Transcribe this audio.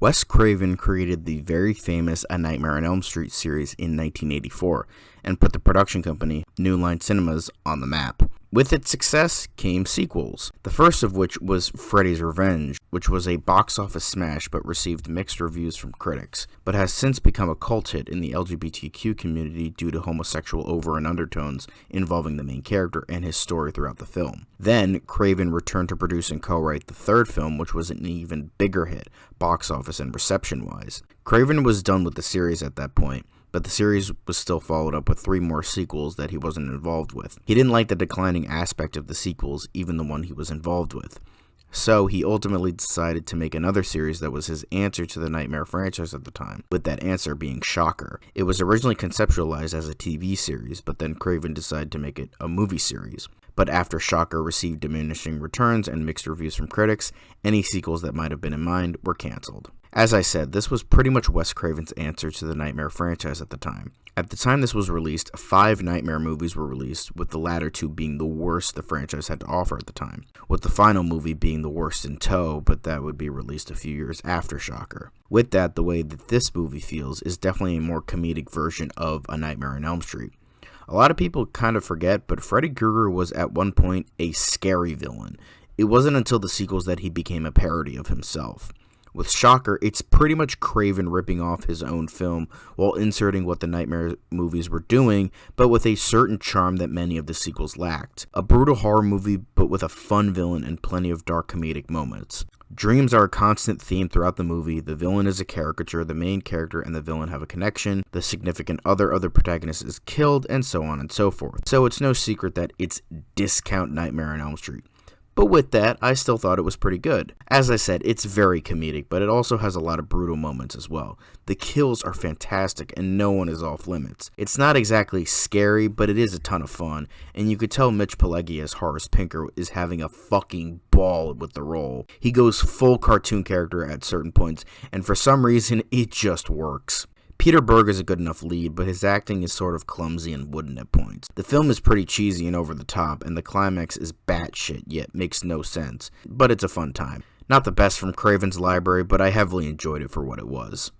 Wes Craven created the very famous A Nightmare on Elm Street series in 1984 and put the production company, New Line Cinemas, on the map. With its success came sequels, the first of which was Freddy's Revenge, which was a box office smash but received mixed reviews from critics, but has since become a cult hit in the LGBTQ community due to homosexual over- and undertones involving the main character and his story throughout the film. Then, Craven returned to produce and co-write the third film, which was an even bigger hit, box office and reception-wise. Craven was done with the series at that point, but the series was still followed up with 3 more sequels that he wasn't involved with. He didn't like the declining aspect of the sequels, even the one he was involved with. So he ultimately decided to make another series that was his answer to the Nightmare franchise at the time, with that answer being Shocker. It was originally conceptualized as a TV series, but then Craven decided to make it a movie series. But after Shocker received diminishing returns and mixed reviews from critics, any sequels that might have been in mind were cancelled. As I said, this was pretty much Wes Craven's answer to the Nightmare franchise at the time. At the time this was released, 5 Nightmare movies were released, with the latter 2 being the worst the franchise had to offer at the time, with the final movie being the worst in tow, but that would be released a few years after Shocker. With that, the way that this movie feels is definitely a more comedic version of A Nightmare on Elm Street. A lot of people kind of forget, but Freddy Krueger was at one point a scary villain. It wasn't until the sequels that he became a parody of himself. With Shocker, it's pretty much Craven ripping off his own film while inserting what the Nightmare movies were doing, but with a certain charm that many of the sequels lacked. A brutal horror movie, but with a fun villain and plenty of dark comedic moments. Dreams are a constant theme throughout the movie. The villain is a caricature, the main character and the villain have a connection, the significant other protagonist is killed, and so on and so forth. So it's no secret that it's discount Nightmare on Elm Street. But with that, I still thought it was pretty good. As I said, it's very comedic, but it also has a lot of brutal moments as well. The kills are fantastic, and no one is off limits. It's not exactly scary, but it is a ton of fun, and you could tell Mitch Pileggi as Horace Pinker is having a fucking ball with the role. He goes full cartoon character at certain points, and for some reason, it just works. Peter Berg is a good enough lead, but his acting is sort of clumsy and wooden at points. The film is pretty cheesy and over the top, and the climax is batshit, yet makes no sense. But it's a fun time. Not the best from Craven's library, but I heavily enjoyed it for what it was.